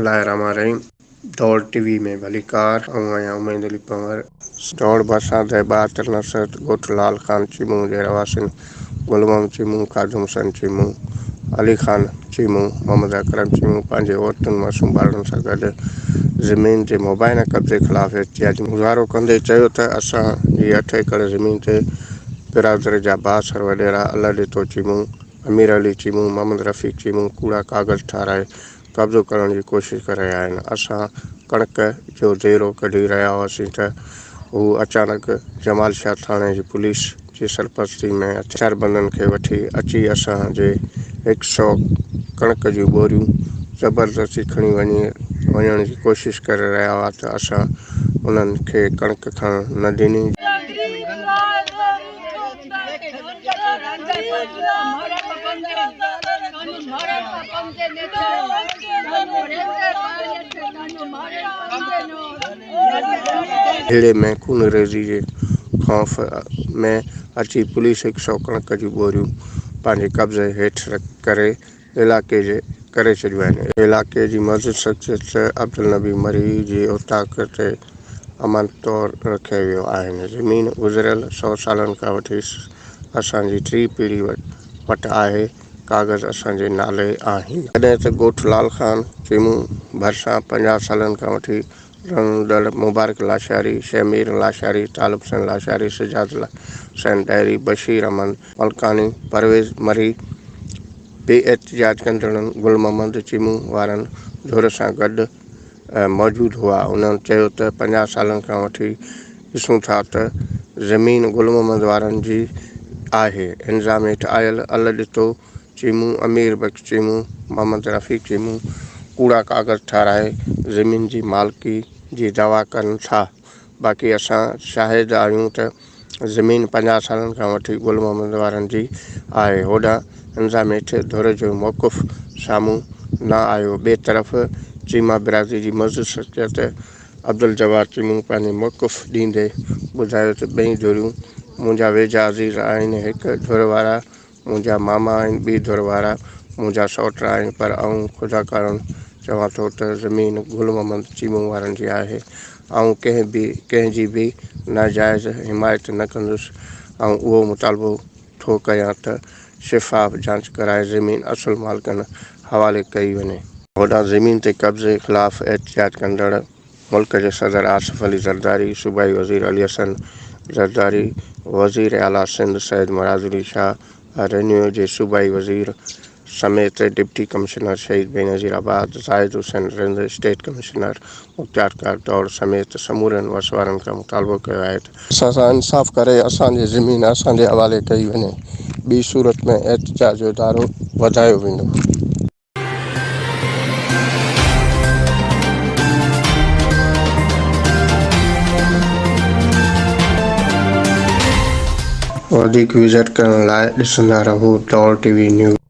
बिस्मिल्लाहिर्रहमानिर्रहीम। दौड़ टीवी में भली कार आया उमैद अली पंवर दौड़ बरसात बातिल नसरत गोठ लाल खान चीमू जे रवासिन गुलमम चीमू काजुम हुसैन चीमू अली खान चीमू मोहम्मद अकरम चीमू पंहिंजे औरतुनि मासूम ॿारनि सां गॾु ज़मीन जे मुबाइना कब्ज़े ख़िलाफ़ एहतिजाजी मुज़ाहिरो कंदे चयो त असांजी 8 एकड़ ज़मीन ते बिरादर जा बासर वॾेरा अल्लाह ॾितो चीमू अमीर अली चीमू मोहम्मद रफ़ीक चीमू कूड़ा कागज़ ठाराए कब्ज़ो करण जी कोशिश करे रहिया आहिनि। असां कणिक जो ज़ेरो कढी रहिया हुआसीं त हू अचानक जमाल शाह थाणे जी पुलिस जी सरपरस्ती में हथियारबंदनि खे वठी अची असांजे 100 कणिक जूं बोरियूं ज़बरदस्ती खणी वञण जी कोशिश करे रहिया हुआ त असां उन्हनि खे कणिक खणण न ॾिनी। अहिड़े में खून रेज़ी जे ख़ौफ़ में अची पुलिस 100 कणिक जूं बोरियूं पंहिंजे कब्ज़े हेठि करे इलाइक़े जे करे छॾियूं आहिनि। इलाइक़े जी मस्जिद शख़्सियत अब्दुल नबी मरी जी औताक ते अमन तौरु रखिया वियो आहिनि। ज़मीन गुज़िरियल 100 सालनि खां वठी असांजी 3 पीढ़ी वटि आहे। कागज़ असांजे नाले आहिनि। तॾहिं त गोठ लाल खान चीमू भरिसां 50 सालनि खां वठी रहंदड़ मुबारक लाशारी शमीर लाशारी तालिब हुसैन लाशारी सिजाद हुसैन डायरी बशीर अहमद मलकानी परवेज़ मरी बे एहतिजाज कंदड़नि गुल मोहम्मद चीमू वारनि धुर सां गॾु मौजूदु हुआ। उन्हनि चयो त 50 सालनि खां वठी ॾिसूं था त ज़मीन गुल मोहम्मद वारनि जी आहे। इंतिज़ाम हेठि आयल अल ॾितो चीमू अमीर बख्श चीमू मोहम्मद रफ़ीक चीमू कूड़ा कागज़ ठाराए ज़मीन जी मालिकी जी दावा कनि था। बाक़ी असां शाहिद आहियूं त ज़मीन 50 सालनि खां वठी गुल मोहम्मद वारनि जी आहे। होॾां इंतिज़ाम हेठि धुर जो मौक़ुफ़ साम्हूं न आयो। ॿिए तरफ़ चीमा बिरादरी जी मस्जिद शख़्सियत अब्दुल जवाद चीमू पंहिंजे मौक़ुफ़ ॾींदे ॿुधायो त ॿई धुरियूं मुंहिंजा वेझा अज़ीज़ आहिनि। हिकु धुर वारा मुंहिंजा मामा आहिनि, ॿी धुर वारा मुंहिंजा सौट आहिनि, पर आऊं ख़ुदा कारण चवां थो त ज़मीन गुल मोहम्मद चीमू वारनि जी आहे। आऊं कंहिंजी बि नाजाइज़ हिमायत न कंदुसि। ऐं उहो मुतालबो थो कयां त शिफ़ाफ़ जांच कराए ज़मीन असुल मालिकनि हवाले कई वञे। होॾां ज़मीन ते कब्ज़े ख़िलाफ़ एहतिजाज कंदड़ मुल्क जे सदर आसिफ अली ज़रदारी सूबाई वज़ीर अली हसन ज़रदारी वज़ीर आला सिंध सैयद मुराद अली शाह रेन्यू जे सूबाई वज़ीर समेत deputy commissioner Shaheed Benazirabad Zahid Hussain Rind state commissioner मुख़्तियार कार दौड़ समेत समूरनि वसवारनि खां मुतालबो कयो आहे त असां सां इंसाफ़ करे असांजी ज़मीन असांजे हवाले कई वञे। ॿी सूरत में एहतिजाज जो दायरो वधायो वेंदो। वधीक विज़िट करण लाइ ॾिसंदा रहो दौड़ टीवी न्यूज़।